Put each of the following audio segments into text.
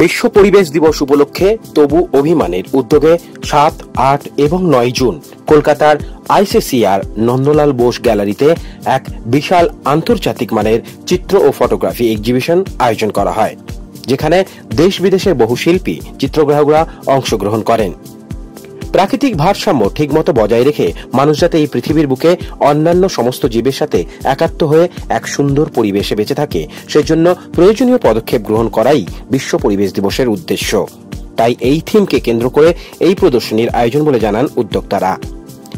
বিশ্ব পরিবেশ দিবস উপলক্ষে তবু অভিমানের উদ্যোগে ৭, ৮ এবং ৯ জুন কলকাতার আইসিসিআর নন্দলাল বোস গ্যালারিতে এক বিশাল আন্তর্জাতিক মানের চিত্র ও ফটোগ্রাফি এক্সিবিশন আয়োজন করা হয়, যেখানে দেশ বিদেশের বহু শিল্পী চিত্রগ্রাহকরা অংশগ্রহণ করেন। প্রাকৃতিক ভারসাম্য ঠিকমতো বজায় রেখে মানুষ যাতে এই পৃথিবীর বুকে অন্যান্য সমস্ত জীবের সাথে একাত্ম হয়ে এক সুন্দর পরিবেশে বেঁচে থাকে, সেজন্য প্রয়োজনীয় পদক্ষেপ গ্রহণ করাই বিশ্ব পরিবেশ দিবসের উদ্দেশ্য। তাই এই থিমকে কেন্দ্র করে এই প্রদর্শনীর আয়োজন বলে জানান উদ্যোক্তারা।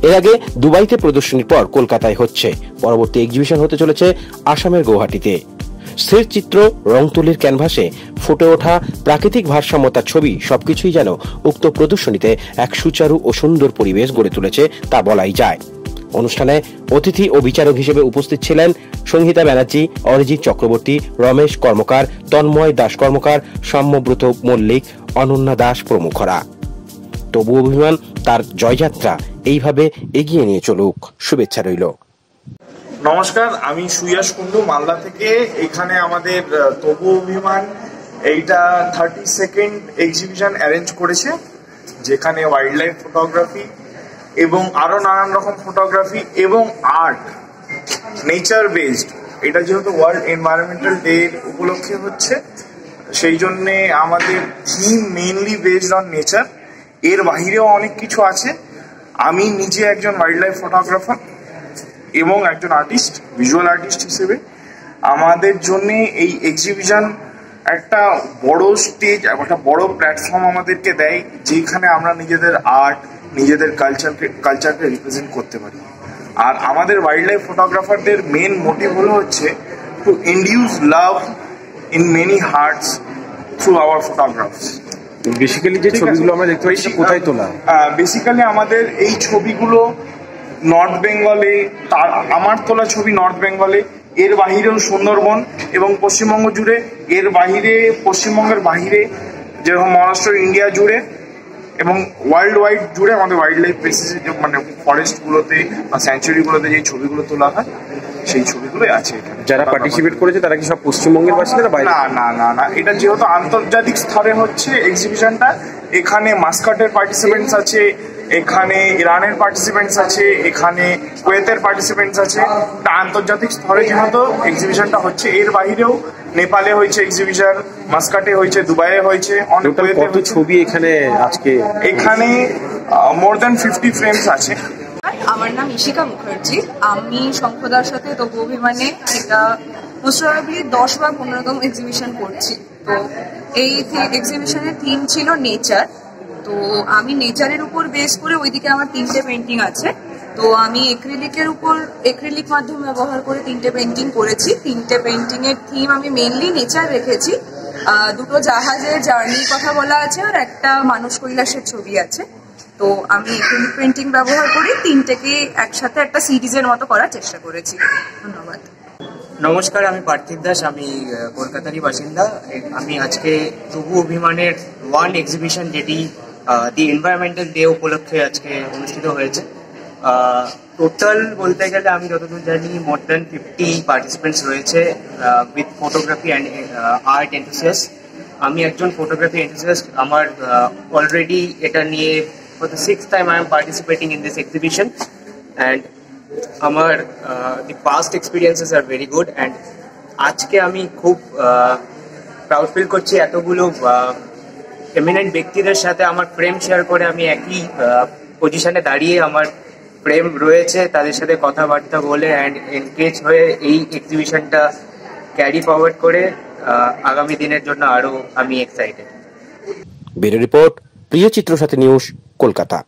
এর আগে দুবাইতে প্রদর্শনীর পর কলকাতায় হচ্ছে, পরবর্তী এক্সিবিশন হতে চলেছে আসামের গৌহাটিতে। স্থির চিত্র, রং তুলির ক্যানভাসে ফুটে ওঠা প্রাকৃতিক ভারসাম্যতার ছবি সবকিছুই যেন উক্ত প্রদর্শনীতে এক সুচারু ও সুন্দর পরিবেশ গড়ে তুলেছে তা বলাই যায়। অনুষ্ঠানে অতিথি ও বিচারক হিসেবে উপস্থিত ছিলেন সংহিতা ব্যানার্জি, অরিজিৎ চক্রবর্তী, রমেশ কর্মকার, তন্ময় দাস কর্মকার, সাম্যব্রত মল্লিক, অনন্যা দাস প্রমুখরা। তবু অভিমান তার জয়যাত্রা এইভাবে এগিয়ে নিয়ে চলুক, শুভেচ্ছা রইল। নমস্কার, আমি সুয়াস কুন্ডু মালদা থেকে। এখানে আমাদের তবু অভিমান এইটা 32nd এক্সিবিশন অ্যারেঞ্জ করেছে, যেখানে ওয়াইল্ড লাইফ ফটোগ্রাফি এবং আরো নানান রকম ফটোগ্রাফি এবং আর্ট, নেচার বেসড। এটা যেহেতু ওয়ার্ল্ড এনভায়রনমেন্টাল ডে উপলক্ষে হচ্ছে, সেই জন্যে আমাদের theme mainly based on nature. এর বাহিরেও অনেক কিছু আছে। আমি নিজে একজন ওয়াইল্ড লাইফ ফটোগ্রাফার এবং একজন আর্টিস্ট, ভিজুয়াল আর্টিস্ট হিসেবে আমাদের জন্য এই এক্সিবিশন একটা বড় স্টেজ, একটা বড় প্ল্যাটফর্ম আমাদেরকে দেয়, যেখানে আমরা নিজেদের আর্ট, নিজেদের কালচারকে রিপ্রেজেন্ট করতে পারি। আর আমাদের ওয়াইল্ড লাইফ ফটোগ্রাফারদের মেন মোটিভ হলো হচ্ছে to induce love in many hearts through our photographs. Basically যে ছবিগুলো আমরা দেখতে পাচ্ছি কোথায় তোলা? বেসিক্যালি আমাদের এই ছবিগুলো নর্থ বেঙ্গলে, আমার তোলা ছবি নর্থ বেঙ্গলে, এর বাহিরেও সুন্দরবন এবং পশ্চিমবঙ্গ জুড়ে, এর বাহিরে পশ্চিমবঙ্গের বাহিরে যেরকম মহারাষ্ট্র, ইন্ডিয়া জুড়ে এবং ওয়ার্ল্ড ওয়াইড জুড়ে আমাদের ওয়াইল্ড লাইফ প্লেসেসে, মানে ফরেস্টগুলোতে বা স্যাংচুয়ারিগুলোতে যে ছবিগুলো তোলা হয়, সেই ছবিগুলোই আছে। যারা পার্টিসিপেট করেছে তারা কি সব পশ্চিমবঙ্গের বাসিন্দা? না না না না, এটা যেহেতু আন্তর্জাতিক স্তরে হচ্ছে এক্সিবিশনটা, এখানে মাস্কাটের পার্টিসিপেন্টস আছে, এখানে ইরানের পার্টিসিপেন্টস আছে, এখানে কুয়েতের পার্টিসিপেন্টস আছে। আন্তর্জাতিক স্তরে যেহেতু এক্সিবিশনটা হচ্ছে, এর বাহিরেও নেপালে হয়েছে এক্সিবিশন, মাস্কাটে হয়েছে, দুবাইয়ে হয়েছে, অনেক ছবি এখানে আজকে এখানে মোর দ্যান 50 ফ্রেমস আছে। আমার নাম ইশিকা মুখার্জি। আমি শঙ্খদার সাথে তবু অভিমানে এটা মোস্ট প্রবাবলি 10 বা 15তম এক্সিবিশন করছি। তো এই এক্সিবিশনের থিম ছিল নেচার। তো আমি নেচারের উপর বেস করে ওইদিকে আমার 3টে পেন্টিং আছে। তো আমি এক্রিলিক মাধ্যম ব্যবহার করে 3টে পেন্টিং করেছি। 3টে পেন্টিং এর থিম আমি মেইনলি নেচার রেখেছি। 2টো জাহাজের জার্নির কথা বলা আছে আর একটা মানুষ কৈলাসের ছবি আছে। তো আমি এক্রিলিক পেন্টিং ব্যবহার করি, 3টেকে একসাথে একটা সিরিজের মতো করার চেষ্টা করেছি। ধন্যবাদ। নমস্কার, আমি পার্থিব দাস, আমি কলকাতারই বাসিন্দা। আমি আজকে তবু অভিমানের 1 এক্সিবিশন, যেটি দি এনভায়রনমেন্টাল ডে উপলক্ষে আজকে অনুষ্ঠিত হয়েছে। টোটাল বলতে গেলে আমি যতদূর জানি মোর দ্যান 50 পার্টিসিপেন্টস রয়েছে with photography and art enthusiast. আমি একজন ফটোগ্রাফি এনথুসিয়াস্ট। আমার অলরেডি এটা নিয়ে for the 6th time I am participating in this exhibition, and আমার the past experiences are very good, and আজকে আমি খুব প্রাউড ফিল করছি এতগুলো এমিনেন্ট ব্যক্তিদের সাথে আমার ফ্রেম শেয়ার করে। আমি একই পজিশনে দাঁড়িয়ে আমার ফ্রেম রয়েছে, তাদের সাথে কথাবার্তা বলে অ্যান্ড এনগেজ হয়ে এই এক্সিবিশনটা ক্যারি ফরওয়ার্ড করে আগামী দিনের জন্য আরো আমি এক্সাইটেড। ব্যুরো রিপোর্ট, প্রিয় চিত্র সাথী নিউজ, কলকাতা।